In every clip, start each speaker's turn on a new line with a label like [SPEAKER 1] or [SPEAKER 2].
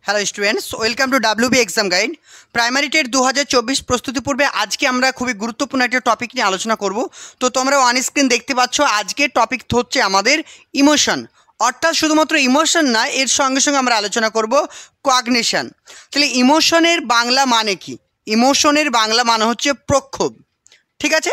[SPEAKER 1] Hello students, welcome to WB exam guide. Primary TET 2024 প্রস্তুতি পূর্বে আজকে আমরা খুবই গুরুত্বপূর্ণ একটা টপিক নিয়ে আলোচনা করব। তো তোমরা অন স্ক্রিন দেখতে পাচ্ছ, আজকের টপিক হচ্ছে আমাদের ইমোশন। অর্থাৎ শুধুমাত্র ইমোশন না, এর সঙ্গে সঙ্গে আমরা আলোচনা করব কগনিশন। তাহলে ইমোশনের বাংলা মানে কি? ইমোশনের বাংলা মানে হচ্ছে প্রক্ষোভ, ঠিক আছে।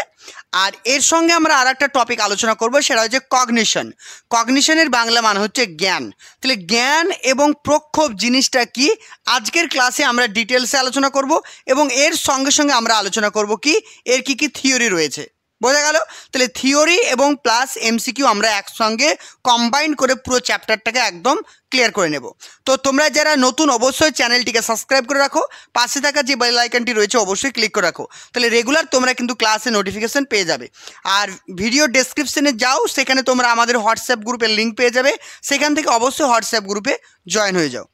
[SPEAKER 1] আর এর সঙ্গে আমরা আর একটা টপিক আলোচনা করব, সেটা হচ্ছে কগনিশন। কগনিশনের বাংলা মানে হচ্ছে জ্ঞান। তাহলে জ্ঞান এবং প্রক্ষোভ জিনিসটা কি, আজকের ক্লাসে আমরা ডিটেলসে আলোচনা করব এবং এর সঙ্গে সঙ্গে আমরা আলোচনা করব কি এর কি কি থিওরি রয়েছে। বোঝা গেল? তাহলে থিওরি এবং প্লাস এমসিকিউ আমরা একসঙ্গে কম্বাইন করে পুরো চ্যাপ্টারটাকে একদম ক্লিয়ার করে নেব। তো তোমরা যারা নতুন অবশ্যই চ্যানেলটিকে সাবস্ক্রাইব করে রাখো, পাশে থাকা যে বেল আইকনটি রয়েছে অবশ্যই ক্লিক করে রাখো, তাহলে রেগুলার তোমরা কিন্তু ক্লাসে নোটিফিকেশন পেয়ে যাবে। আর ভিডিও ডেসক্রিপশনে যাও, সেখানে তোমরা আমাদের হোয়াটসঅ্যাপ গ্রুপের লিঙ্ক পেয়ে যাবে, সেখান থেকে অবশ্যই হোয়াটসঅ্যাপ গ্রুপে জয়েন হয়ে যাও।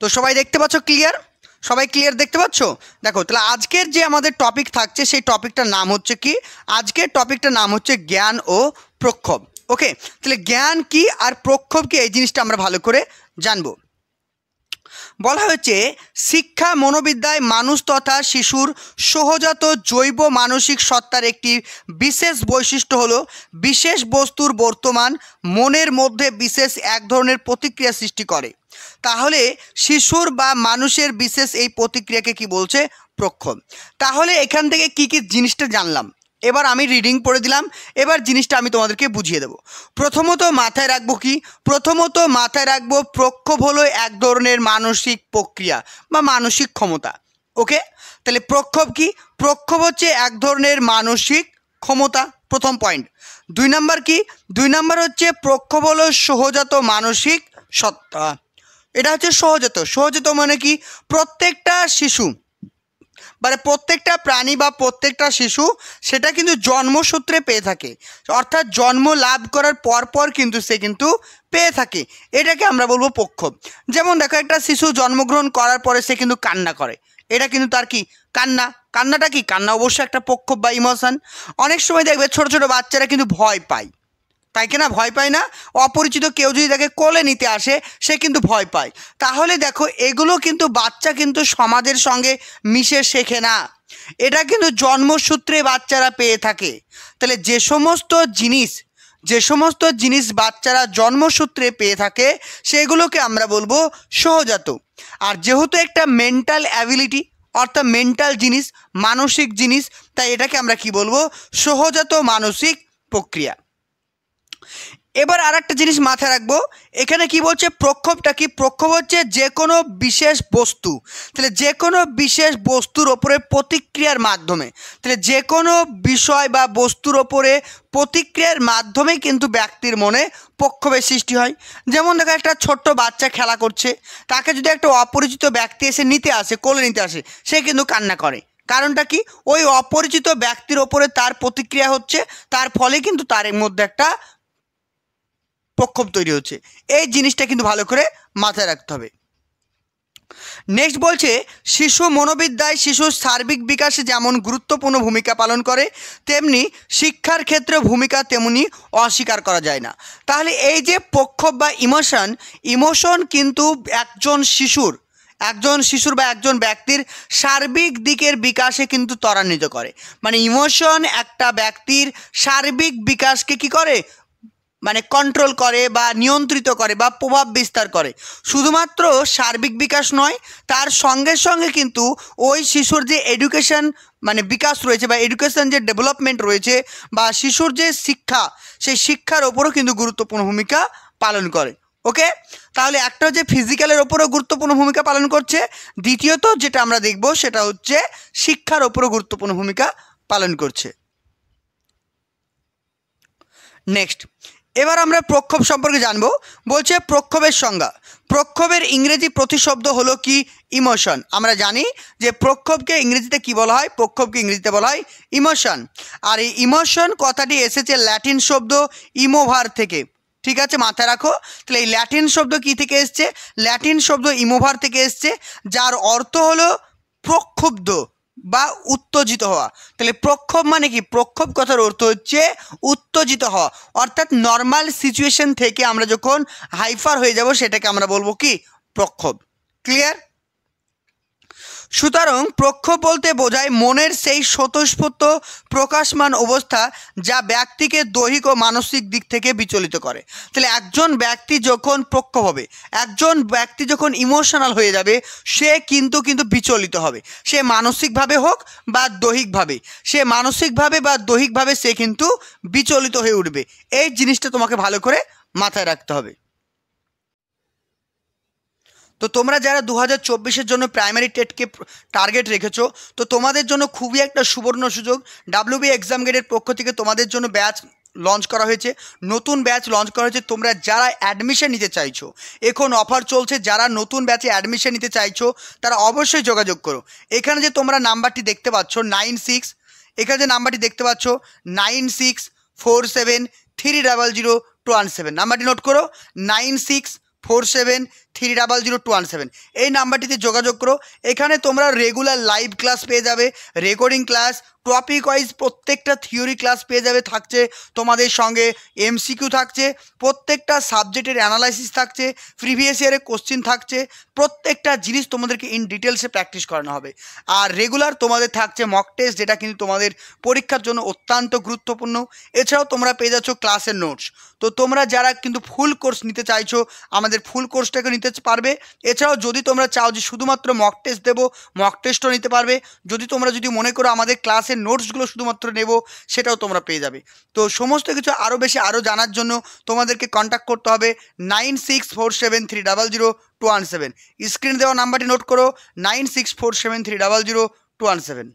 [SPEAKER 1] তো সবাই দেখতে পাচ্ছ ক্লিয়ার? সবাই ক্লিয়ার দেখতে পাচ্ছ? দেখো, তাহলে আজকের যে আমাদের টপিক থাকছে সেই টপিকটার নাম হচ্ছে কি, আজকের টপিকটার নাম হচ্ছে জ্ঞান ও প্রক্ষোভ। ওকে, তাহলে জ্ঞান কি আর প্রক্ষোভ কি এই জিনিসটা আমরা ভালো করে জানবো। বলা হয়েছে শিক্ষা মনোবিদ্যায় মানুষ তথা শিশুর সহজাত জৈব মানসিক সত্তার একটি বিশেষ বৈশিষ্ট্য হলো বিশেষ বস্তুর বর্তমান মনের মধ্যে বিশেষ এক ধরনের প্রতিক্রিয়া সৃষ্টি করে। তাহলে শিশুর বা মানুষের বিশেষ এই প্রতিক্রিয়াকে কি বলছে? প্রক্ষোভ। তাহলে এখান থেকে কি কি জিনিসটা জানলাম, এবার আমি রিডিং পড়ে দিলাম, এবার জিনিসটা আমি তোমাদেরকে বুঝিয়ে দেব। প্রথমত মাথায় রাখবো কি? প্রথমত মাথায় রাখবো প্রক্ষোভ হলো এক ধরনের মানসিক প্রক্রিয়া বা মানসিক ক্ষমতা। ওকে, তাহলে প্রক্ষোভ কি? প্রক্ষোভ হচ্ছে এক ধরনের মানসিক ক্ষমতা, প্রথম পয়েন্ট। 2 নাম্বার কি? 2 নাম্বার হচ্ছে প্রক্ষোভ হলো সহজাত মানসিক সত্তা। এটা হচ্ছে সহজাত। সহজাত মানে কি? প্রত্যেকটা শিশু মানে প্রত্যেকটা প্রাণী বা প্রত্যেকটা শিশু সেটা কিন্তু জন্মসূত্রে পেয়ে থাকে, অর্থাৎ জন্ম লাভ করার পর কিন্তু সে কিন্তু পেয়ে থাকে। এটাকে আমরা বলবো প্রক্ষোভ। যেমন দেখো, একটা শিশু জন্মগ্রহণ করার পরে সে কিন্তু কান্না করে, এটা কিন্তু তার কি কান্না। কান্নাটা কি? কান্না অবশ্যই একটা প্রক্ষোভ বা ইমোশন। অনেক সময় দেখবে ছোট ছোট বাচ্চারা কিন্তু ভয় পায়, তাই কিনা? ভয় পায় না? অপরিচিত কেউ যদি তাকে কোলে নিতে আসে সে কিন্তু ভয় পায়। তাহলে দেখো, এগুলো কিন্তু বাচ্চা কিন্তু সমাজের সঙ্গে মিশে শেখে না, এটা কিন্তু জন্মসূত্রে বাচ্চারা পেয়ে থাকে। তাহলে যে সমস্ত জিনিস বাচ্চারা জন্মসূত্রে পেয়ে থাকে সেগুলোকে আমরা বলবো সহজাত। আর যেহেতু একটা মেন্টাল অ্যাবিলিটি, অর্থাৎ মেন্টাল জিনিস, মানসিক জিনিস, তাই এটাকে আমরা কি বলবো? সহজাত মানসিক প্রক্রিয়া। এবার আর একটা জিনিস মাথায় রাখবো, এখানে কি বলছে? প্রক্ষোভটা কি? প্রক্ষোভ হচ্ছে যে কোনো বিশেষ বস্তু, তাহলে যে কোনো বিশেষ বস্তুর ওপরে প্রতিক্রিয়ার মাধ্যমে, তাহলে যে কোনো বিষয় বা বস্তুর ওপরে প্রতিক্রিয়ার মাধ্যমে কিন্তু ব্যক্তির মনে প্রক্ষোভের সৃষ্টি হয়। যেমন দেখো, একটা ছোট্ট বাচ্চা খেলা করছে, তাকে যদি একটা অপরিচিত ব্যক্তি এসে নিতে আসে, কোলে নিতে আসে, সে কিন্তু কান্না করে। কারণটা কি? ওই অপরিচিত ব্যক্তির ওপরে তার প্রতিক্রিয়া হচ্ছে, তার ফলে কিন্তু তার মধ্যে একটা প্রক্ষোভ তৈরি হচ্ছে। এই জিনিসটা কিন্তু ভালো করে মাথায় রাখতে হবে। নেক্সট বলছে, শিশু মনোবিদ্যায় শিশুর সার্বিক বিকাশে যেমন গুরুত্বপূর্ণ ভূমিকা পালন করে, তেমনি শিক্ষার ক্ষেত্রে ভূমিকা তেমনি অস্বীকার করা যায় না। তাহলে এই যে প্রক্ষোভ বা ইমোশন কিন্তু একজন শিশুর বা একজন ব্যক্তির সার্বিক দিকের বিকাশে কিন্তু ত্বরান্বিত করে। মানে ইমোশন একটা ব্যক্তির সার্বিক বিকাশকে কি করে? মানে কন্ট্রোল করে বা নিয়ন্ত্রিত করে বা প্রভাব বিস্তার করে। শুধুমাত্র সার্বিক বিকাশ নয়, তার সঙ্গে সঙ্গে কিন্তু ওই শিশুর যে এডুকেশন মানে বিকাশ রয়েছে বা এডুকেশন যে ডেভেলপমেন্ট রয়েছে বা শিশুর যে শিক্ষা, সেই শিক্ষার ওপরও কিন্তু গুরুত্বপূর্ণ ভূমিকা পালন করে। ওকে, তাহলে একটা হচ্ছে ফিজিক্যালের ওপরও গুরুত্বপূর্ণ ভূমিকা পালন করছে, দ্বিতীয়ত যেটা আমরা দেখব সেটা হচ্ছে শিক্ষার ওপরও গুরুত্বপূর্ণ ভূমিকা পালন করছে। নেক্সট, এবার আমরা প্রক্ষোভ সম্পর্কে জানবো। বলছে প্রক্ষোভের সংজ্ঞা। প্রক্ষোভের ইংরেজি প্রতিশব্দ হলো কি? ইমোশন। আমরা জানি যে প্রক্ষোভকে ইংরেজিতে কি বলা হয়? প্রক্ষোভকে ইংরেজিতে বলা হয় ইমোশন। আর এই ইমোশন কথাটি এসেছে ল্যাটিন শব্দ ইমোভার থেকে, ঠিক আছে? মাথায় রাখো। তাহলে এই ল্যাটিন শব্দ কি থেকে এসছে? ল্যাটিন শব্দ ইমোভার থেকে এসছে, যার অর্থ হলো প্রক্ষুব্ধ বা উত্তেজিত হওয়া। তাহলে প্রক্ষোভ মানে কি? প্রক্ষোভ কথার অর্থ হচ্ছে উত্তেজিত হওয়া, অর্থাৎ নর্মাল সিচুয়েশন থেকে আমরা যখন হাইপার হয়ে যাব সেটাকে আমরা বলবো কি? প্রক্ষোভ। ক্লিয়ার? সুতরাং প্রক্ষোভ বলতে বোঝায় মনের সেই স্বতঃস্ফূর্ত প্রকাশমান অবস্থা যা ব্যক্তিকে দৈহিক ও মানসিক দিক থেকে বিচলিত করে। তাহলে একজন ব্যক্তি যখন প্রক্ষোভ হবে, একজন ব্যক্তি যখন ইমোশনাল হয়ে যাবে, সে কিন্তু বিচলিত হবে, সে মানসিকভাবে হোক বা দৈহিকভাবে, সে মানসিকভাবে বা দৈহিকভাবে সে কিন্তু বিচলিত হয়ে উঠবে। এই জিনিসটা তোমাকে ভালো করে মাথায় রাখতে হবে। তো তোমরা যারা 2024-এর জন্য প্রাইমারি টেটকে টার্গেট রেখেছো, তো তোমাদের জন্য খুবই একটা সুবর্ণ সুযোগ। ডাব্লিউবি এক্সাম গেটের পক্ষ থেকে তোমাদের জন্য ব্যাচ লঞ্চ করা হয়েছে, নতুন ব্যাচ লঞ্চ করা হয়েছে। তোমরা যারা অ্যাডমিশন নিতে চাইছো, এখন অফার চলছে, যারা নতুন ব্যাচে অ্যাডমিশন নিতে চাইছো তারা অবশ্যই যোগাযোগ করো। এখানে যে তোমরা নাম্বারটি দেখতে পাচ্ছ 96, এখানে যে নাম্বারটি দেখতে পাচ্ছ 9647300217, নাম্বারটি নোট করো, 9647300217। এই নাম্বারটিতে যোগাযোগ করো। এখানে তোমরা রেগুলার লাইভ ক্লাস পেয়ে যাবে, রেকর্ডিং ক্লাস, টপিক ওয়াইজ প্রত্যেকটা থিওরি ক্লাস পেয়ে যাবে, থাকছে তোমাদের সঙ্গে এমসিকিউ থাকছে, প্রত্যেকটা সাবজেক্টের অ্যানালাইসিস থাকছে, প্রিভিয়াস ইয়ারের কোশ্চিন থাকছে, প্রত্যেকটা জিনিস তোমাদেরকে ইন ডিটেলসে প্র্যাকটিস করানো হবে। আর রেগুলার তোমাদের থাকছে মক টেস্ট, যেটা কিন্তু তোমাদের পরীক্ষার জন্য অত্যন্ত গুরুত্বপূর্ণ। এছাড়াও তোমরা পেয়ে যাচ্ছ ক্লাসের নোটস। তো তোমরা যারা কিন্তু ফুল কোর্স নিতে চাইছো, আমাদের ফুল কোর্সটাকে নিতে পারবে। এছাড়াও যদি তোমরা চাও যে শুধুমাত্র মক টেস্ট দেবো, মক টেস্টও নিতে পারবে। যদি মনে করো আমাদের ক্লাসের নোটসগুলো শুধুমাত্র নেব, সেটাও তোমরা পেয়ে যাবে। তো সমস্ত কিছু আরও জানার জন্য তোমাদেরকে কন্ট্যাক্ট করতে হবে 9647300217। স্ক্রিনে দেওয়া নাম্বারটি নোট করো, 9647300217।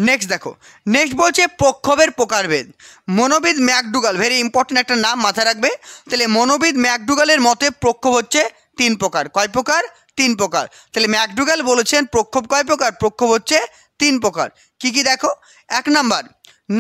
[SPEAKER 1] নেক্সট দেখো, নেক্সট বলছে প্রক্ষোভের প্রকারভেদ। মনোবিদ ম্যাকডুগাল, ভেরি ইম্পর্টেন্ট একটা নাম, মাথায় রাখবে। তাহলে মনোবিদ ম্যাকডুগালের মতে প্রক্ষোভ হচ্ছে 3 প্রকার। কয় প্রকার? 3 প্রকার। তাহলে ম্যাকডুগাল বলেছেন প্রক্ষোভ কয় প্রকার? প্রক্ষোভ হচ্ছে 3 প্রকার। কি কি দেখো? 1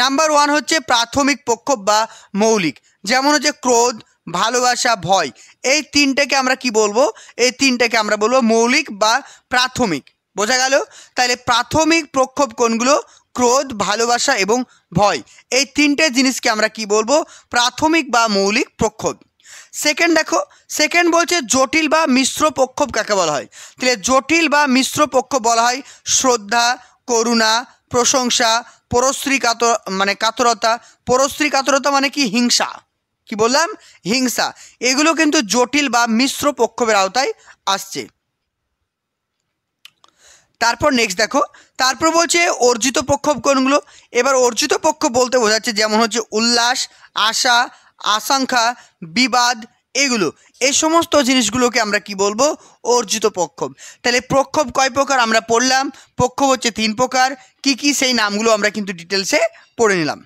[SPEAKER 1] নাম্বার 1 হচ্ছে প্রাথমিক প্রক্ষোভ বা মৌলিক, যেমন হচ্ছে ক্রোধ, ভালোবাসা, ভয়। এই 3টাকে আমরা কি বলবো? এই 3টাকে আমরা বলবো মৌলিক বা প্রাথমিক। বোঝা গেল? তাহলে প্রাথমিক প্রক্ষোভ কোনগুলো? ক্রোধ, ভালোবাসা এবং ভয়। এই 3টে জিনিসকে আমরা কি বলবো? প্রাথমিক বা মৌলিক প্রক্ষোভ। সেকেন্ড দেখো, সেকেন্ড বলছে জটিল বা মিশ্র প্রক্ষোভ কাকে বলা হয়? তাহলে জটিল বা মিশ্র প্রক্ষোভ বলা হয় শ্রদ্ধা, করুণা, প্রশংসা, পরশ্রী কাতরতা। পরশ্রী কাতরতা মানে কি? হিংসা। কি বললাম? হিংসা। এগুলো কিন্তু জটিল বা মিশ্র প্রক্ষোভের আওতায় আসছে। তারপর নেক্সট দেখো, তারপর বলছে অর্জিত প্রক্ষোভ কোনগুলো? এবার অর্জিত প্রক্ষোভ বলতে বোঝাচ্ছে যেমন হচ্ছে উল্লাস, আশা, আকাঙ্ক্ষা, বিবাদ, এগুলো, এই সমস্ত জিনিসগুলোকে আমরা কি বলবো? অর্জিত প্রক্ষোভ। তাহলে প্রক্ষোভ কয় প্রকার আমরা পড়লাম? প্রক্ষোভ হচ্ছে 3 প্রকার। কি কি সেই নামগুলো আমরা কিন্তু ডিটেলসে পড়ে নিলাম।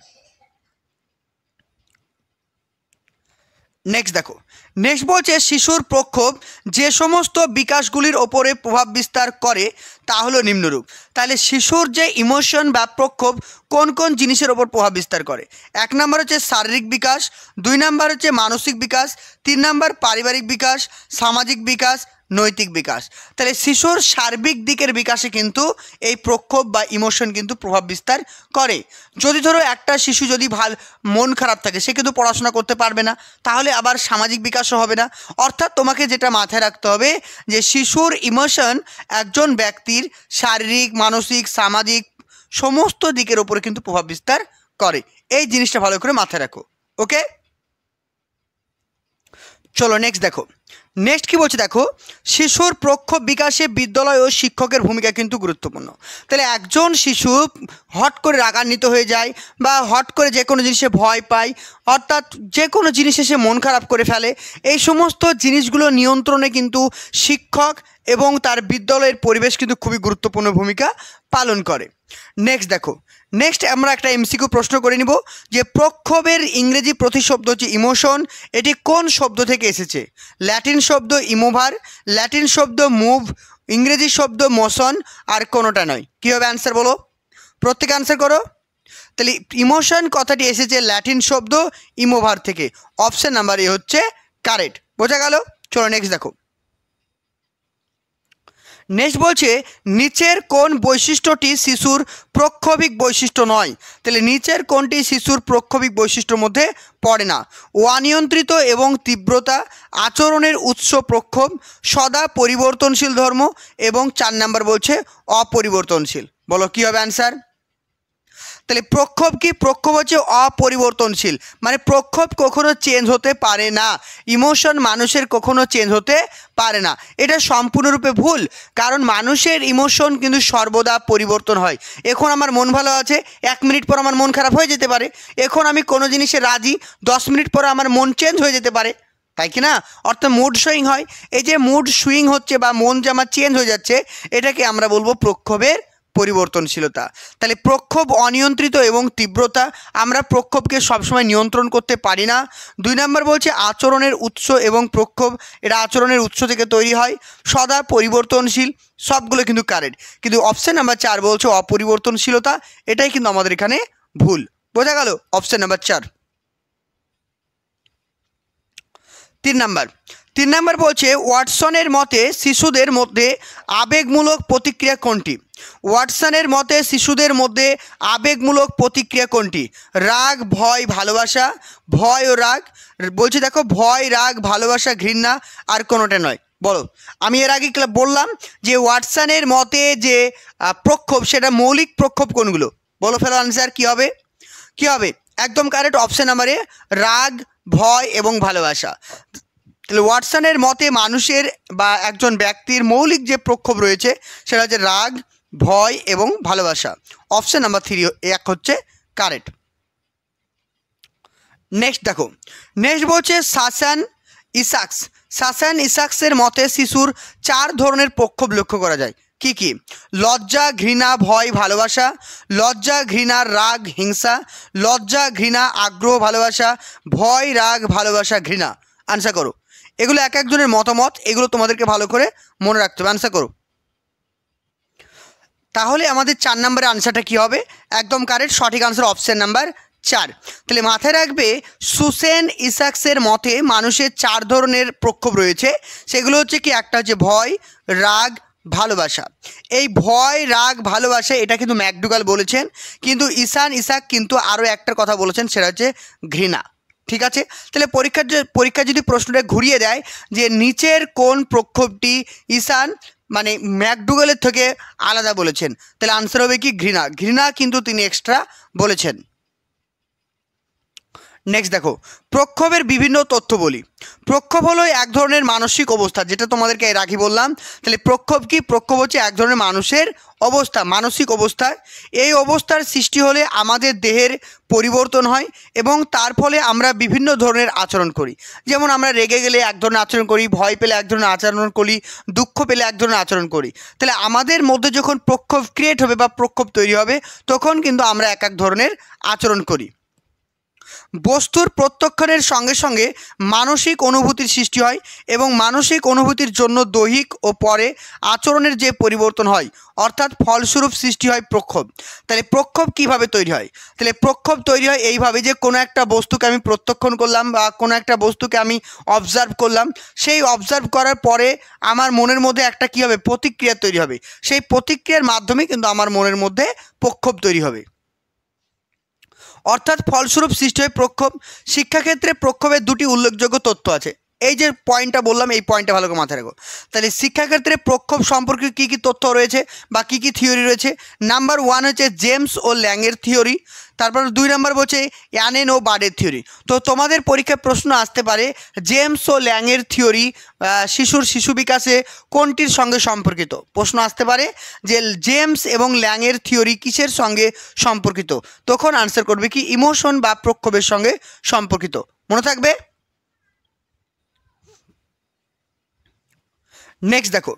[SPEAKER 1] নেক্সট দেখো, নেক্সট বলছে শিশুর প্রক্ষোভ যে সমস্ত বিকাশগুলির ওপরে প্রভাব বিস্তার করে তা হলো নিম্নরূপ। তাহলে শিশুর যে ইমোশন বা প্রক্ষোভ কোন কোন জিনিসের ওপর প্রভাব বিস্তার করে? 1 নাম্বার হচ্ছে শারীরিক বিকাশ, 2 নাম্বার হচ্ছে মানসিক বিকাশ, 3 নাম্বার পারিবারিক বিকাশ, সামাজিক বিকাশ, নৈতিক বিকাশ। তাহলে শিশুর সার্বিক দিকের বিকাশে কিন্তু এই প্রক্ষোভ বা ইমোশন কিন্তু প্রভাব বিস্তার করে। যদি ধরো একটা শিশু যদি মন খারাপ থাকে, সে কিন্তু পড়াশোনা করতে পারবে না, তাহলে আবার সামাজিক বিকাশও হবে না। অর্থাৎ তোমাকে যেটা মাথায় রাখতে হবে যে শিশুর ইমোশন একজন ব্যক্তির শারীরিক, মানসিক, সামাজিক সমস্ত দিকের ওপরে কিন্তু প্রভাব বিস্তার করে। এই জিনিসটা ভালো করে মাথায় রাখো। ওকে, চলো নেক্সট দেখো। নেক্সট কি বলছে দেখো, শিশুর প্রক্ষোভ বিকাশে বিদ্যালয় ও শিক্ষকের ভূমিকা কিন্তু গুরুত্বপূর্ণ। তাহলে একজন শিশু হট করে রাগান্বিত হয়ে যায় বা হট করে যে কোনো জিনিসে ভয় পায়, অর্থাৎ যে কোনো জিনিসে সে মন খারাপ করে ফেলে, এই সমস্ত জিনিসগুলো নিয়ন্ত্রণে কিন্তু শিক্ষক এবং তার বিদ্যালয়ের পরিবেশ কিন্তু খুবই গুরুত্বপূর্ণ ভূমিকা পালন করে। নেক্সট দেখো, নেক্সট আমরা একটা এমসিকিউ প্রশ্ন করে নিব যে প্রক্ষোভের ইংরেজি প্রতিশব্দ হচ্ছে ইমোশন। এটি কোন শব্দ থেকে এসেছে? ল্যাটিন শব্দ ইমোভার, ল্যাটিন শব্দ মুভ, ইংরেজি শব্দ মোশন, আর কোনোটা নয়। কী হবে অ্যান্সার বলো? প্রত্যেকে অ্যান্সার করো। তাহলে ইমোশন কথাটি এসেছে ল্যাটিন শব্দ ইমোভার থেকে। অপশন নাম্বার এ হচ্ছে কারেক্ট। বোঝা গেল? চলো নেক্সট দেখো। নেক্সট বলছে নিচের কোন বৈশিষ্ট্যটি শিশুর প্রক্ষোভিক বৈশিষ্ট্য নয়? তাহলে নিচের কোনটি শিশুর প্রক্ষোভিক বৈশিষ্ট্যের মধ্যে পড়ে না? অনিয়ন্ত্রিত এবং তীব্রতা, আচরণের উৎস প্রক্ষোভ, সদা পরিবর্তনশীল ধর্ম এবং 4 নাম্বার বলছে অপরিবর্তনশীল। বলো কি হবে অ্যান্সার? তাহলে প্রক্ষোভ কি? প্রক্ষোভ হচ্ছে অপরিবর্তনশীল, মানে প্রক্ষোভ কখনো চেঞ্জ হতে পারে না। ইমোশন মানুষের কখনো চেঞ্জ হতে পারে না, এটা সম্পূর্ণরূপে ভুল। কারণ মানুষের ইমোশন কিন্তু সর্বদা পরিবর্তন হয়। এখন আমার মন ভালো আছে, 1 মিনিট পর আমার মন খারাপ হয়ে যেতে পারে। এখন আমি কোনো জিনিসে রাজি, 10 মিনিট পর আমার মন চেঞ্জ হয়ে যেতে পারে, তাই কি না? অর্থাৎ মুড সুইং হয়। এই যে মুড সুইং হচ্ছে বা মন যে আমার চেঞ্জ হয়ে যাচ্ছে, এটাকে আমরা বলবো প্রক্ষোভের পরিবর্তনশীলতা। তাহলে প্রক্ষোভ অনিয়ন্ত্রিত এবং তীব্রতা, আমরা প্রক্ষোভকে সবসময় নিয়ন্ত্রণ করতে পারি না। 2 নম্বর বলছে আচরণের উৎস এবং প্রক্ষোভ, এটা আচরণের উৎস থেকে তৈরি হয়। সদা পরিবর্তনশীল, সবগুলো কিন্তু কারেক্ট, কিন্তু অপশন নাম্বার 4 বলছে অপরিবর্তনশীলতা, এটাই কিন্তু আমাদের এখানে ভুল। বোঝা গেল? Option number 4। 3 নম্বর বলছে ওয়াটসনের মতে শিশুদের মধ্যে আবেগমূলক প্রতিক্রিয়া কোনটি? ওয়াটসনের মতে শিশুদের মধ্যে আবেগমূলক প্রতিক্রিয়া কোনটি? রাগ, ভয়, ভালোবাসা। ভয় ও রাগ বলছে, দেখো ভয়, রাগ, ভালোবাসা, ঘৃণা, আর কোনোটা নয়। বলো, আমি এর আগে বললাম যে ওয়াটসনের মতে যে প্রক্ষোভ, সেটা মৌলিক প্রক্ষোভ কোনগুলো? বলো ফেলো আনসার কি হবে? কি হবে? একদম কারেক্ট, অপশন নাম্বারে রাগ, ভয় এবং ভালোবাসা। তাহলে ওয়াটসনের মতে মানুষের বা একজন ব্যক্তির মৌলিক যে প্রক্ষোভ রয়েছে সেটা হচ্ছে রাগ, ভয় এবং ভালোবাসা। অপশন নাম্বার 3 এক হচ্ছে কারেক্ট। নেক্সট দেখো, নেক্সট বলছে সাসান ইসাক্সের মতে শিশুর 4 ধরনের প্রক্ষোভ লক্ষ্য করা যায়। কি কি? লজ্জা, ঘৃণা, ভয়, ভালোবাসা। লজ্জা, ঘৃণা, রাগ, হিংসা। লজ্জা, ঘৃণা, আগ্রহ, ভালোবাসা। ভয়, রাগ, ভালোবাসা, ঘৃণা। আনসার করো। এগুলো এক একজনের মতামত, এগুলো তোমাদেরকে ভালো করে মনে রাখতে হবে। আনসার করো। তাহলে আমাদের 4 নম্বরের আনসারটা কী হবে? একদম কারেক্ট, সঠিক আনসার অপশন নাম্বার 4। তাহলে মাথায় রাখবে সুসেন ইসাক্সের মতে মানুষের 4 ধরনের প্রক্ষোভ রয়েছে। সেগুলো হচ্ছে কি? একটা হচ্ছে ভয়, রাগ, ভালোবাসা। এই ভয়, রাগ, ভালোবাসা এটা কিন্তু ম্যাকডুগাল বলেছেন, কিন্তু ইসাক কিন্তু আরও একটা কথা বলেছেন, সেটা হচ্ছে ঘৃণা। ঠিক আছে? তাহলে পরীক্ষা যদি প্রশ্নটা ঘুরিয়ে দেয় যে নিচের কোন প্রক্ষোভটি মানে ম্যাকডুগালের থেকে আলাদা বলেছেন, তাহলে আনসার হবে কি? ঘৃণা কিন্তু তিনি এক্সট্রা বলেছেন। নেক্সট দেখো, প্রক্ষোভের বিভিন্ন তথ্য বলি। প্রক্ষোভ হলো এক ধরনের মানসিক অবস্থা, যেটা তোমাদেরকে এর আগে বললাম। তাহলে প্রক্ষোভ কি? প্রক্ষোভ হচ্ছে এক ধরনের মানুষের অবস্থা, মানসিক অবস্থা। এই অবস্থার সৃষ্টি হলে আমাদের দেহের পরিবর্তন হয় এবং তার ফলে আমরা বিভিন্ন ধরনের আচরণ করি। যেমন আমরা রেগে গেলে এক ধরনের আচরণ করি, ভয় পেলে এক ধরনের আচরণ করি, দুঃখ পেলে এক ধরনের আচরণ করি। তাহলে আমাদের মধ্যে যখন প্রক্ষোভ ক্রিয়েট হবে বা প্রক্ষোভ তৈরি হবে, তখন কিন্তু আমরা এক এক ধরনের আচরণ করি। বস্তুর প্রত্যক্ষণের সঙ্গে সঙ্গে মানসিক অনুভূতির সৃষ্টি হয় এবং মানসিক অনুভূতির জন্য দৈহিক ও পরে আচরণের যে পরিবর্তন হয়, অর্থাৎ ফলস্বরূপ সৃষ্টি হয় প্রক্ষোভ। তাহলে প্রক্ষোভ কিভাবে তৈরি হয়? তাহলে প্রক্ষোভ তৈরি হয় এইভাবে যে কোনো একটা বস্তুকে আমি প্রত্যক্ষণ করলাম বা কোনো একটা বস্তুকে আমি অবজার্ভ করলাম, সেই অবজার্ভ করার পরে আমার মনের মধ্যে একটা কী হবে? প্রতিক্রিয়া তৈরি হবে। সেই প্রতিক্রিয়ার মাধ্যমে কিন্তু আমার মনের মধ্যে প্রক্ষোভ তৈরি হবে, অর্থাৎ ফলস্বরূপ সৃষ্টি হয় প্রক্ষোভ। শিক্ষাক্ষেত্রে প্রক্ষোভের 2টি উল্লেখযোগ্য তথ্য আছে। এই যে পয়েন্টটা বললাম, এই পয়েন্টটা ভালো করে মাথায় রাখো। তাহলে শিক্ষাক্ষেত্রে প্রক্ষোভ সম্পর্কে কী কী তথ্য রয়েছে বা কী কী থিওরি রয়েছে? নাম্বার 1 হচ্ছে জেমস ও ল্যাংয়ের থিওরি। তারপর 2 নম্বর বলছে অ্যানেন ও বার্ডের থিওরি। তো তোমাদের পরীক্ষায় প্রশ্ন আসতে পারে জেমস ও ল্যাংয়ের থিওরি শিশু বিকাশে কোনটির সঙ্গে সম্পর্কিত? প্রশ্ন আসতে পারে যে জেমস এবং ল্যাংয়ের থিওরি কিসের সঙ্গে সম্পর্কিত? তখন আনসার করবে কি? ইমোশন বা প্রক্ষোভের সঙ্গে সম্পর্কিত। মনে থাকবে। নেক্সট দেখো,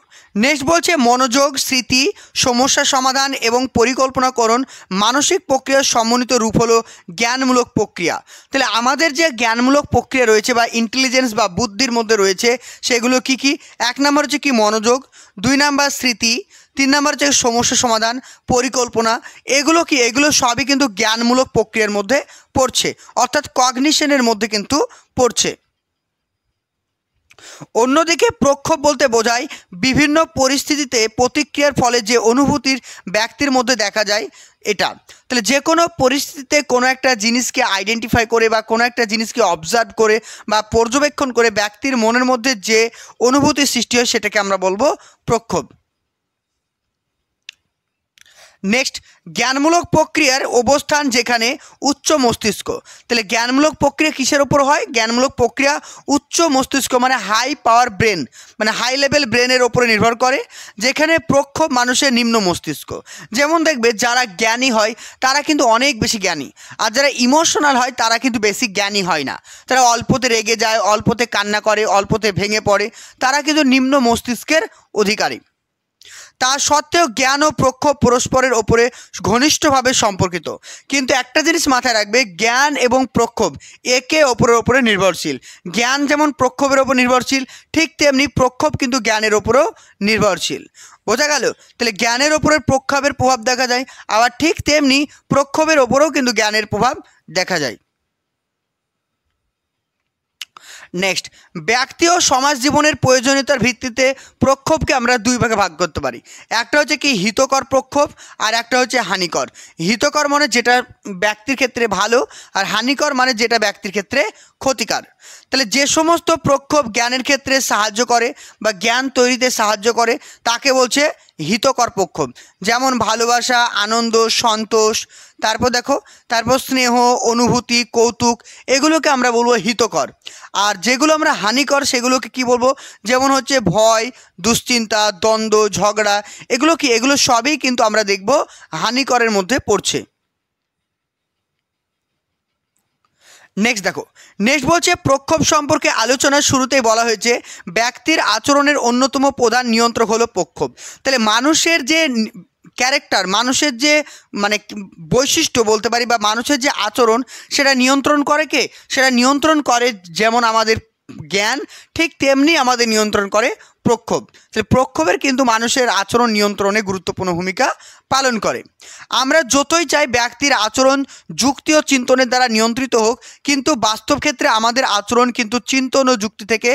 [SPEAKER 1] নেক্সট বলছে মনোযোগ, স্মৃতি, সমস্যা সমাধান এবং পরিকল্পনাকরণ মানসিক প্রক্রিয়ার সমন্বিত রূপ হলো জ্ঞানমূলক প্রক্রিয়া। তাহলে আমাদের যে জ্ঞানমূলক প্রক্রিয়া রয়েছে বা ইন্টেলিজেন্স বা বুদ্ধির মধ্যে রয়েছে, সেগুলো কি কি? 1 নম্বর হচ্ছে কি? মনোযোগ। 2 নম্বর স্মৃতি। 3 নম্বর হচ্ছে সমস্যা সমাধান, পরিকল্পনা। এগুলো কি? এগুলো সবই কিন্তু জ্ঞানমূলক প্রক্রিয়ার মধ্যে পড়ছে, অর্থাৎ কগনিশনের মধ্যে কিন্তু পড়ছে। অন্যদিকে প্রক্ষোভ বলতে বোঝায় বিভিন্ন পরিস্থিতিতে প্রতিক্রিয়ার ফলে যে অনুভূতির ব্যক্তির মধ্যে দেখা যায় এটা। তাহলে যে কোনো পরিস্থিতিতে কোনো একটা জিনিসকে আইডেন্টিফাই করে বা কোনো একটা জিনিসকে অবজার্ভ করে বা পর্যবেক্ষণ করে ব্যক্তির মনের মধ্যে যে অনুভূতির সৃষ্টি হয় সেটাকে আমরা বলবো প্রক্ষোভ। নেক্সট, জ্ঞানমূলক প্রক্রিয়ার অবস্থান যেখানে উচ্চ মস্তিষ্ক। তাহলে জ্ঞানমূলক প্রক্রিয়া কিসের ওপর হয়? জ্ঞানমূলক প্রক্রিয়া উচ্চ মস্তিষ্ক মানে হাই পাওয়ার ব্রেন, মানে হাই লেভেল ব্রেনের ওপরে নির্ভর করে, যেখানে প্রক্ষোভ মানুষের নিম্ন মস্তিষ্ক। যেমন দেখবে যারা জ্ঞানী হয় তারা কিন্তু অনেক বেশি জ্ঞানী, আর যারা ইমোশনাল হয় তারা কিন্তু বেশি জ্ঞানী হয় না। তারা অল্পতে রেগে যায়, অল্পতে কান্না করে, অল্পতে ভেঙে পড়ে, তারা কিন্তু নিম্ন মস্তিষ্কের অধিকারী। তা সত্ত্বেও জ্ঞান ও প্রক্ষোভ পরস্পরের ওপরে ঘনিষ্ঠভাবে সম্পর্কিত। কিন্তু একটা জিনিস মাথায় রাখবে, জ্ঞান এবং প্রক্ষোভ একে অপরের ওপরে নির্ভরশীল। জ্ঞান যেমন প্রক্ষোভের ওপর নির্ভরশীল, ঠিক তেমনি প্রক্ষোভ কিন্তু জ্ঞানের ওপরেও নির্ভরশীল। বোঝা গেল? তাহলে জ্ঞানের ওপরে প্রক্ষোভের প্রভাব দেখা যায়, আবার ঠিক তেমনি প্রক্ষোভের ওপরেও কিন্তু জ্ঞানের প্রভাব দেখা যায়। নেক্সট, ব্যক্তি ও সমাজ জীবনের প্রয়োজনীয়তার ভিত্তিতে প্রক্ষোভকে আমরা দুই ভাগে ভাগ করতে পারি। একটা হচ্ছে কি হিতকর প্রক্ষোভ, আর একটা হচ্ছে হানিকর। হিতকর মানে যেটা ব্যক্তির ক্ষেত্রে ভালো, আর হানিকর মানে যেটা ব্যক্তির ক্ষেত্রে ক্ষতিকর। তাহলে যে সমস্ত প্রক্ষোভ জ্ঞানের ক্ষেত্রে সাহায্য করে বা জ্ঞান তৈরিতে সাহায্য করে তাকে বলছে হিতকর প্রক্ষোভ। যেমন ভালোবাসা, আনন্দ, সন্তোষ, তারপর স্নেহ, অনুভূতি, কৌতুক, এগুলোকে আমরা বলবো হিতকর। আর যেগুলো আমরা হানিকর সেগুলোকে কি বলবো? যেমন হচ্ছে ভয়, দুশ্চিন্তা, দ্বন্দ্ব, ঝগড়া, এগুলো সবই কিন্তু আমরা দেখব হানিকরের মধ্যে পড়ছে। নেক্সট বলছে প্রক্ষোভ সম্পর্কে আলোচনার শুরুতেই বলা হয়েছে ব্যক্তির আচরণের অন্যতম প্রধান নিয়ন্ত্রক হলো প্রক্ষোভ। তাহলে মানুষের যে ক্যারেক্টার, মানুষের যে মানে বৈশিষ্ট্য বলতে পারি, বা মানুষের যে আচরণ সেটা নিয়ন্ত্রণ করে কে? সেটা নিয়ন্ত্রণ করে যেমন আমাদের জ্ঞান, ঠিক তেমনি আমাদের নিয়ন্ত্রণ করে প্রক্ষোভ। প্রক্ষোভের কিন্তু মানুষের আচরণ নিয়ন্ত্রণে গুরুত্বপূর্ণ ভূমিকা পালন করে। আমরা যতই চাই ব্যক্তির আচরণ যুক্তি ও চিন্তনের দ্বারা নিয়ন্ত্রিত হোক, কিন্তু বাস্তব ক্ষেত্রে আমাদের আচরণ কিন্তু চিন্তন ও যুক্তি থেকে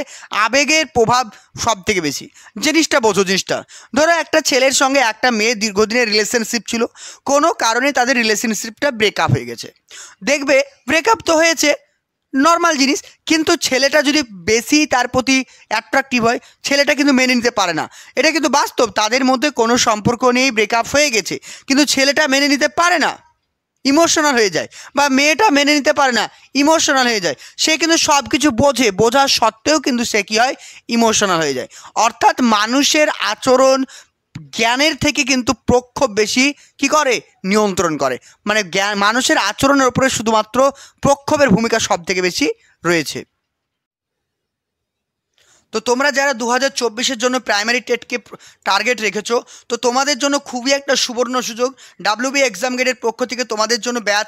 [SPEAKER 1] আবেগের প্রভাব সব থেকে বেশি। জিনিসটা বোঝো, জিনিসটা ধরো একটা ছেলের সঙ্গে একটা মেয়ে দীর্ঘদিনের রিলেশনশিপ ছিল, কোনো কারণে তাদের রিলেশনশিপটা ব্রেকআপ হয়ে গেছে। দেখবে ব্রেকআপ তো হয়েছে, নর্মাল জিনিস, কিন্তু ছেলেটা যদি বেশি তার প্রতি অ্যাট্রাকটিভ হয় ছেলেটা কিন্তু মেনে নিতে পারে না। এটা কিন্তু বাস্তব, তাদের মধ্যে কোনো সম্পর্ক নেই, ব্রেকআপ হয়ে গেছে, কিন্তু ছেলেটা মেনে নিতে পারে না, ইমোশনাল হয়ে যায়, বা মেয়েটা মেনে নিতে পারে না, ইমোশনাল হয়ে যায়। সে কিন্তু সব কিছু বোঝা সত্ত্বেও কিন্তু সে কী হয়? ইমোশনাল হয়ে যায়। অর্থাৎ মানুষের আচরণ জ্ঞানের থেকে কিন্তু প্রক্ষোভ বেশি কি করে? নিয়ন্ত্রণ করে। মানে মানুষের আচরণের উপরে শুধুমাত্র প্রক্ষোভের ভূমিকা সব থেকে বেশি রয়েছে। তো তোমরা যারা 2024-এর জন্য প্রাইমারি টেটকে টার্গেট রেখেছো, তো তোমাদের জন্য খুবই একটা সুবর্ণ সুযোগ। WB এক্সাম গেটের পক্ষ থেকে তোমাদের জন্য ব্যাচ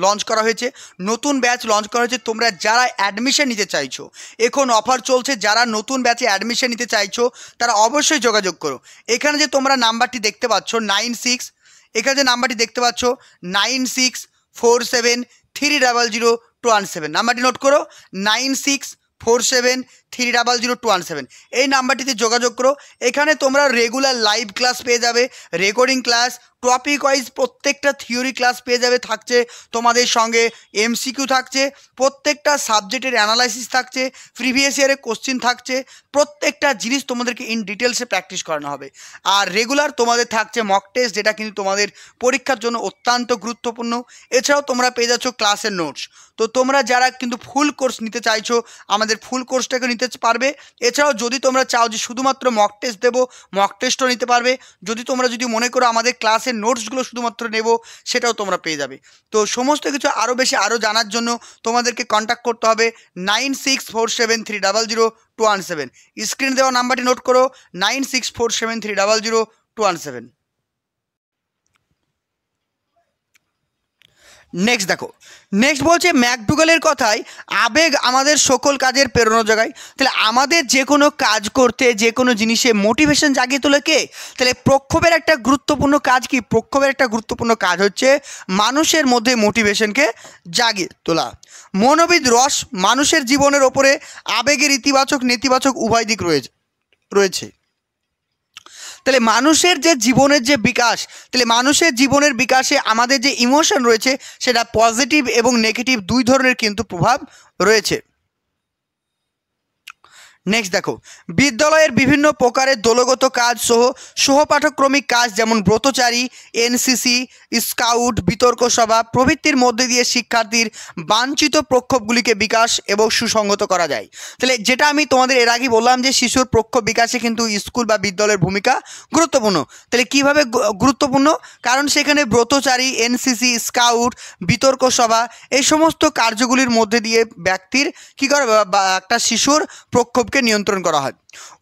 [SPEAKER 1] লঞ্চ করা হয়েছে, নতুন ব্যাচ লঞ্চ করা হয়েছে। তোমরা যারা অ্যাডমিশন নিতে চাইছো, এখন অফার চলছে, যারা নতুন ব্যাচে অ্যাডমিশন নিতে চাইছো তারা অবশ্যই যোগাযোগ করো। এখানে যে তোমরা নাম্বারটি দেখতে পাচ্ছ 9647300217, নাম্বারটি নোট করো, 9647300217, এই নাম্বারটিতে যোগাযোগ করো। এখানে তোমরা রেগুলার লাইভ ক্লাস পেয়ে যাবে, রেকর্ডিং ক্লাস, টপিক ওয়াইজ প্রত্যেকটা থিওরি ক্লাস পেয়ে যাবে, থাকছে তোমাদের সঙ্গে MCQ থাকছে, প্রত্যেকটা সাবজেক্টের অ্যানালাইসিস থাকছে, প্রিভিয়াস ইয়ারের কোশ্চিন থাকছে, প্রত্যেকটা জিনিস তোমাদেরকে ইন ডিটেলসে প্র্যাকটিস করানো হবে। আর রেগুলার তোমাদের থাকছে মক টেস্ট, যেটা কিন্তু তোমাদের পরীক্ষার জন্য অত্যন্ত গুরুত্বপূর্ণ। এছাড়াও তোমরা পেয়ে যাচ্ছ ক্লাসের নোটস। তো তোমরা যারা কিন্তু ফুল কোর্স নিতে চাইছো আমাদের ফুল কোর্সটাকে নিতে পারবে। এছাড়াও যদি তোমরা চাও যে শুধুমাত্র মক টেস্ট দেবো, মক টেস্টও নিতে পারবে। যদি মনে করো আমাদের ক্লাসের নোটসগুলো শুধুমাত্র নেব, সেটাও তোমরা পেয়ে যাবে। তো সমস্ত কিছু আরও জানার জন্য তোমাদেরকে কন্ট্যাক্ট করতে হবে 9647300217। স্ক্রিনে দেওয়া নাম্বারটি নোট করো, 9647300217। নেক্সট দেখো, নেক্সট বলছে ম্যাকডুগালের কথায় আবেগ আমাদের সকল কাজের প্রেরণা জাগায়। তাহলে আমাদের যে কোনো কাজ করতে, যে কোনো জিনিসে মোটিভেশন জাগিয়ে তোলে কে? তাহলে প্রক্ষোভের একটা গুরুত্বপূর্ণ কাজ কি? প্রক্ষোভের একটা গুরুত্বপূর্ণ কাজ হচ্ছে মানুষের মধ্যে মোটিভেশনকে জাগিয়ে তোলা। মনোবিদ রস মানুষের জীবনের ওপরে আবেগের ইতিবাচক নেতিবাচক উভয় দিক রয়েছে। তাহলে মানুষের যে জীবনের যে বিকাশ, তাহলে মানুষের জীবনের বিকাশে আমাদের যে ইমোশন রয়েছে সেটা পজিটিভ এবং নেগেটিভ দুই ধরনের কিন্তু প্রভাব রয়েছে। নেক্সট দেখো, বিদ্যালয়ের বিভিন্ন প্রকারের দলগত কাজ সহ সহপাঠক্রমিক কাজ যেমন ব্রতচারী, এনসিসি, স্কাউট, বিতর্ক সভা প্রভৃতির মধ্যে দিয়ে শিক্ষার্থীর বাঞ্ছিত প্রক্ষোভগুলিকে বিকাশ এবং সুসংহত করা যায়। তাহলে যেটা আমি তোমাদের এর আগে বললাম যে শিশুর প্রক্ষোভ বিকাশে কিন্তু স্কুল বা বিদ্যালয়ের ভূমিকা গুরুত্বপূর্ণ। তাহলে কিভাবে গুরুত্বপূর্ণ? কারণ সেখানে ব্রতচারী, এনসিসি, স্কাউট, বিতর্ক সভা এই সমস্ত কার্যগুলির মধ্যে দিয়ে ব্যক্তির কী করে বা একটা শিশুর প্রক্ষোভকে নিয়ন্ত্রণ করা হয়।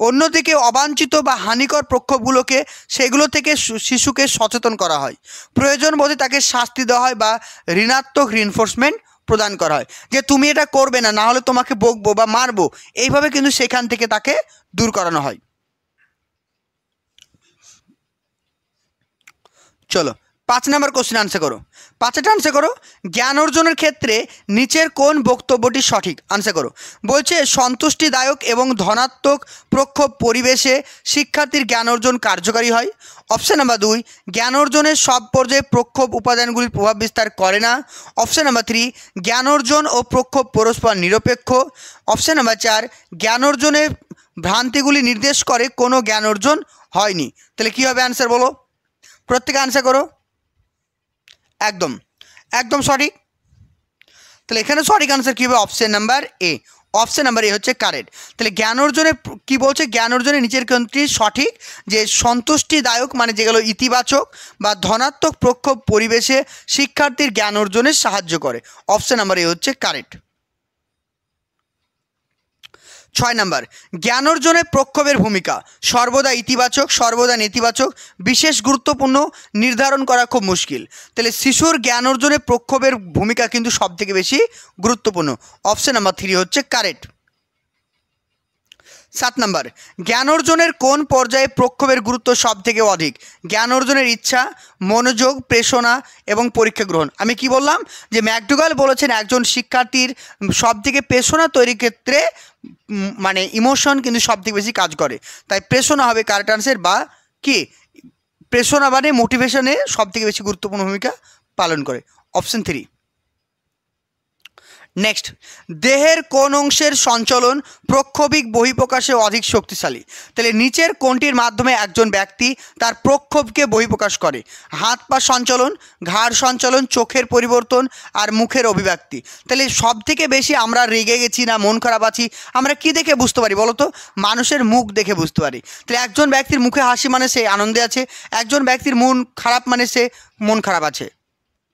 [SPEAKER 1] অন্যদিকে অবাঞ্ছিত বা হানিকর প্রক্ষোভগুলোকে সেগুলো থেকে শিশুকে সচেতন করা হয়। প্রয়োজন বোধে তাকে শাস্তি দেওয়া হয় বা ঋণাত্মক রিনফোর্সমেন্ট প্রদান করা হয়, যে তুমি এটা করবে না, না হলে তোমাকে বকবো বা মারবো, এইভাবে কিন্তু সেখান থেকে তাকে দূর করানো হয়। চলো 5 নম্বর কোশ্চেন আনসার করো। 5টা আনসার করো। জ্ঞান অর্জনের ক্ষেত্রে নিচের কোন বক্তব্যটি সঠিক? আনসার করো। বলছে সন্তুষ্টিদায়ক এবং ধনাত্মক প্রক্ষোভ পরিবেশে শিক্ষার্থীর জ্ঞান অর্জন কার্যকারী হয়। অপশান নাম্বার 2, জ্ঞান অর্জনের সব পর্যায়ে প্রক্ষোভ উপাদানগুলির প্রভাব বিস্তার করে না। অপশান নাম্বার 3, জ্ঞান অর্জন ও প্রক্ষোভ পরস্পর নিরপেক্ষ। অপশান নাম্বার 4, জ্ঞান অর্জনের ভ্রান্তিগুলি নির্দেশ করে কোনো জ্ঞান অর্জন হয়নি। তাহলে কী হবে অ্যান্সার বলো? প্রত্যেকে আনসার করো। একদম একদম সঠিক। তাহলে এখানে সঠিক আনসার কী হবে? Option number A. Option number A হচ্ছে কারেক্ট। তাহলে জ্ঞান অর্জনে কী বলছে? জ্ঞান অর্জনের নিচের কোনটি সঠিক? যে সন্তুষ্টিদায়ক মানে যেগুলো ইতিবাচক বা ধনাত্মক প্রক্ষোভ পরিবেশে শিক্ষার্থীর জ্ঞান অর্জনে সাহায্য করে। অপশন নাম্বার এ হচ্ছে কারেক্ট। 6 নম্বর, জ্ঞান অর্জনে প্রক্ষোভের ভূমিকা সর্বদা ইতিবাচক, সর্বদা নেতিবাচক, বিশেষ গুরুত্বপূর্ণ, নির্ধারণ করা খুব মুশকিল। তাহলে শিশুর জ্ঞান অর্জনে প্রক্ষোভের ভূমিকা কিন্তু সবথেকে বেশি গুরুত্বপূর্ণ। অপশন নাম্বার 3 হচ্ছে কারেক্ট। 7 নম্বর, জ্ঞান অর্জনের কোন পর্যায়ে প্রক্ষোভের গুরুত্ব সব থেকে অধিক? জ্ঞান অর্জনের ইচ্ছা, মনোযোগ, প্রেরণা এবং পরীক্ষা গ্রহণ। আমি কি বললাম? যে ম্যাকডুগাল বলেছেন একজন শিক্ষার্থীর সব থেকে প্রেরণা তৈরির ক্ষেত্রে মানে ইমোশন কিন্তু সব থেকে বেশি কাজ করে, তাই প্রেরণা হবে কারেক্ট আনসার। বা কি প্রেরণা মানে মোটিভেশনে সব থেকে বেশি গুরুত্বপূর্ণ ভূমিকা পালন করে। অপশন 3। নেক্সট, দেহের কোন অংশের সঞ্চালন প্রক্ষোভিক বহিঃপ্রকাশে অধিক শক্তিশালী? তাহলে নিচের কোনটির মাধ্যমে একজন ব্যক্তি তার প্রক্ষোভকে বহিঃপ্রকাশ করে? হাত পা সঞ্চালন, ঘাড় সঞ্চালন, চোখের পরিবর্তন আর মুখের অভিব্যক্তি। তাহলে সব থেকে বেশি আমরা রেগে গেছি না মন খারাপ আছি আমরা কি দেখে বুঝতে পারি বলো তো? মানুষের মুখ দেখে বুঝতে পারি। তাহলে একজন ব্যক্তির মুখে হাসি মানে সে আনন্দে আছে, একজন ব্যক্তির মন খারাপ মানে সে মন খারাপ আছে।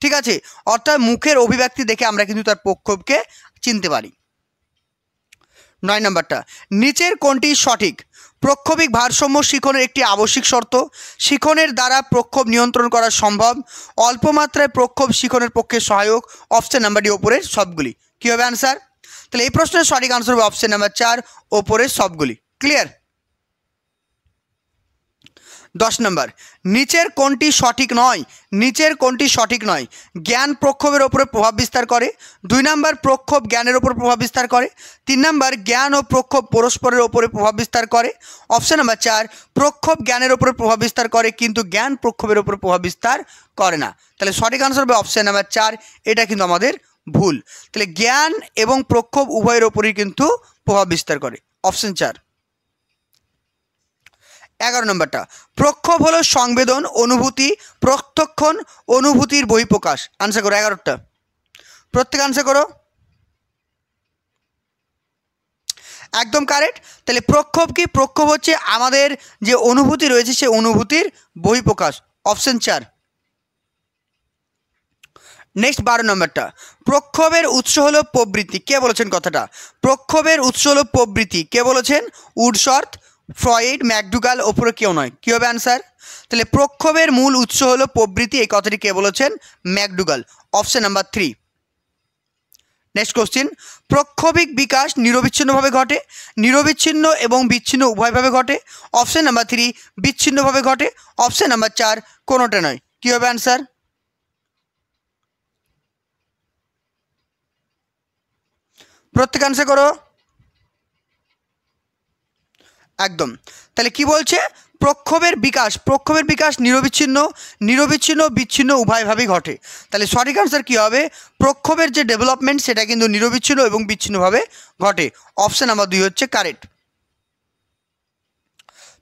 [SPEAKER 1] ঠিক আছে, অর্থাৎ মুখের অভিব্যক্তি দেখে আমরা কিন্তু তার প্রক্ষোভকে চিনতে পারি। 9 নম্বরটা, নিচের কোনটি সঠিক? প্রক্ষোভিক ভারসাম্য শিখনের একটি আবশ্যিক শর্ত। শিখনের দ্বারা প্রক্ষোভ নিয়ন্ত্রণ করা সম্ভব। অল্প মাত্রায় প্রক্ষোভ শিখনের পক্ষে সহায়ক। অপশন নাম্বার ডি ওপরের সবগুলি। কী হবে অ্যান্সার? তাহলে এই প্রশ্নের সঠিক আনসার হবে অপশন নাম্বার 4 ওপরের সবগুলি। ক্লিয়ার? 10 নম্বর, নিচের কোনটি সঠিক নয়? নিচের কোনটি সঠিক নয়? জ্ঞান প্রক্ষোভের ওপরে প্রভাব বিস্তার করে। 2 নম্বর, প্রক্ষোভ জ্ঞানের ওপর প্রভাব বিস্তার করে। 3 নম্বর, জ্ঞান ও প্রক্ষোভ পরস্পরের ওপরে প্রভাব বিস্তার করে। অপশন নাম্বার 4, প্রক্ষোভ জ্ঞানের ওপরে প্রভাব বিস্তার করে কিন্তু জ্ঞান প্রক্ষোভের ওপরে প্রভাব বিস্তার করে না। তাহলে সঠিক আনসার হবে অপশন নাম্বার 4। এটা কিন্তু আমাদের ভুল। তাহলে জ্ঞান এবং প্রক্ষোভ উভয়ের ওপরেই কিন্তু প্রভাব বিস্তার করে। অপশন 4। 11 নম্বরটা, প্রক্ষোভ হলো সংবেদন, অনুভূতি, প্রত্যক্ষণ, অনুভূতির বহিঃপ্রকাশ। আনসার করো 11টা। প্রত্যেক আনসার করো। একদম কারেক্ট। তাহলে প্রক্ষোভ কি? প্রক্ষোভ হচ্ছে আমাদের যে অনুভূতি রয়েছে সে অনুভূতির বহিঃপ্রকাশ। অপশন 4। নেক্সট 12 নম্বরটা, প্রক্ষোভের উৎস হলো প্রবৃত্তি। কে বলেছেন কথাটা? প্রক্ষোভের উৎস হলো প্রবৃত্তি। কে বলেছেন? উডসওয়ার্থ। ফ্রয়েড, ম্যাকডুগাল, ওপরে কেউ নয়। কী হবে অ্যান্সার? তাহলে প্রক্ষোভের মূল উৎস হলো প্রবৃত্তি, এই কথাটি কে বলেছেন? McDougall. Option number 3। Next question, প্রক্ষোভিক বিকাশ নিরবিচ্ছিন্নভাবে ঘটে, নিরবিচ্ছিন্ন এবং বিচ্ছিন্ন উভয়ভাবে ঘটে। অপশন নাম্বার 3 বিচ্ছিন্নভাবে ঘটে। অপশন নাম্বার 4 কোনোটা নয়। কী হবে অ্যান্সার? প্রত্যেক অ্যান্সার করো একদম। তাহলে কি বলছে? প্রক্ষোভের বিকাশ নিরবিচ্ছিন্ন বিচ্ছিন্ন উভয়ভাবেই ঘটে। তাহলে সঠিক আনসার কী হবে? প্রক্ষোভের যে ডেভেলপমেন্ট সেটা কিন্তু নিরবিচ্ছিন্ন এবং বিচ্ছিন্নভাবে ঘটে। অপশন নাম্বার 2 হচ্ছে কারেক্ট।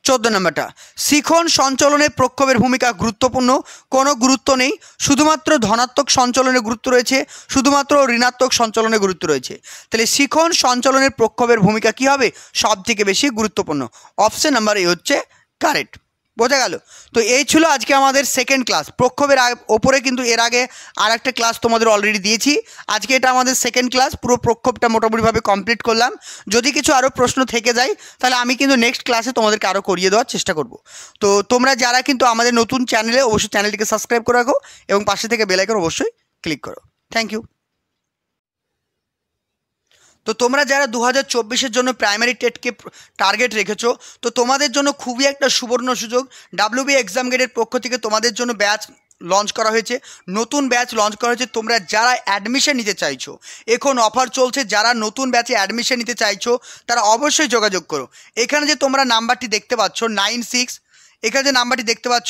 [SPEAKER 1] 14 নম্বরটা, শিখন সঞ্চালনে প্রক্ষোভের ভূমিকা গুরুত্বপূর্ণ। কোনো গুরুত্ব নেই, শুধুমাত্র ধনাত্মক সঞ্চালনের গুরুত্ব রয়েছে, শুধুমাত্র ঋণাত্মক সঞ্চালনের গুরুত্ব রয়েছে। তাহলে শিখন সঞ্চালনের প্রক্ষোভের ভূমিকা কী হবে? সব থেকে বেশি গুরুত্বপূর্ণ। অপশন নাম্বার এ হচ্ছে কারেক্ট। বোঝা গেল? তো এই ছিল আজকে আমাদের সেকেন্ড ক্লাস প্রক্ষোভের ওপরে, কিন্তু এর আগে আর একটা ক্লাস তোমাদের অলরেডি দিয়েছি। আজকে এটা আমাদের সেকেন্ড ক্লাস, পুরো প্রক্ষোভটা মোটামুটিভাবে কমপ্লিট করলাম। যদি কিছু আরও প্রশ্ন থেকে যায় তাহলে আমি কিন্তু নেক্সট ক্লাসে তোমাদেরকে আরও করিয়ে দেওয়ার চেষ্টা করব। তো তোমরা যারা কিন্তু আমাদের নতুন চ্যানেলে, অবশ্যই চ্যানেলটিকে সাবস্ক্রাইব করে রাখো এবং পাশে থেকে বেল আইকন অবশ্যই ক্লিক করো। Thank you. তো তোমরা যারা 2024-এর জন্য প্রাইমারি টেটকে টার্গেট রেখেছো, তো তোমাদের জন্য খুবই একটা সুবর্ণ সুযোগ। ডাব্লিউবি এক্সাম গেটের পক্ষ থেকে তোমাদের জন্য ব্যাচ লঞ্চ করা হয়েছে, নতুন ব্যাচ লঞ্চ করা হয়েছে। তোমরা যারা অ্যাডমিশন নিতে চাইছো, এখন অফার চলছে, যারা নতুন ব্যাচে অ্যাডমিশন নিতে চাইছো তারা অবশ্যই যোগাযোগ করো। এখানে যে তোমরা নাম্বারটি দেখতে পাচ্ছ 96, এখানে যে নাম্বারটি দেখতে পাচ্ছ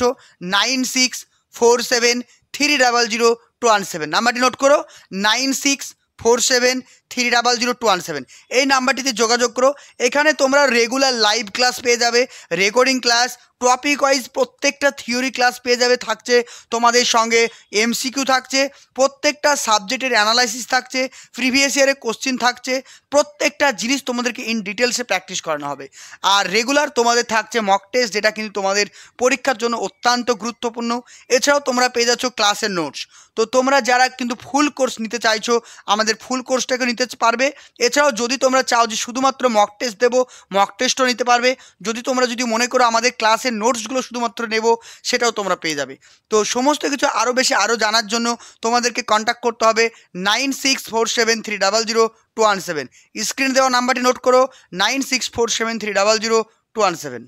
[SPEAKER 1] 9647300217, নাম্বারটি নোট করো, 9647300217। এই নাম্বারটিতে যোগাযোগ করো। এখানে তোমরা রেগুলার লাইভ ক্লাস পেয়ে যাবে, রেকর্ডিং ক্লাস, টপিক ওয়াইজ প্রত্যেকটা থিওরি ক্লাস পেয়ে যাবে। থাকছে তোমাদের সঙ্গে এমসিকিউ থাকছে, প্রত্যেকটা সাবজেক্টের অ্যানালাইসিস থাকছে, প্রিভিয়াস ইয়ারের কোশ্চিন থাকছে, প্রত্যেকটা জিনিস তোমাদেরকে ইন ডিটেলসে প্র্যাকটিস করানো হবে। আর রেগুলার তোমাদের থাকছে মক টেস্ট, যেটা কিন্তু তোমাদের পরীক্ষার জন্য অত্যন্ত গুরুত্বপূর্ণ। এছাড়াও তোমরা পেয়ে যাচ্ছ ক্লাসের নোটস। তো তোমরা যারা কিন্তু ফুল কোর্স নিতে চাইছো, আমাদের ফুল কোর্সটাকে নিতে পারবে। এছাড়াও যদি তোমরা চাও যে শুধুমাত্র মক টেস্ট দেবো, মক টেস্টও নিতে পারবে। যদি মনে করো আমাদের ক্লাসের নোটসগুলো শুধুমাত্র নেব, সেটাও তোমরা পেয়ে যাবে। তো সমস্ত কিছু আরও বেশি জানার জন্য তোমাদেরকে কন্ট্যাক্ট করতে হবে 9647300217। স্ক্রিনে দেওয়া নাম্বারটি নোট করো, 9647300217।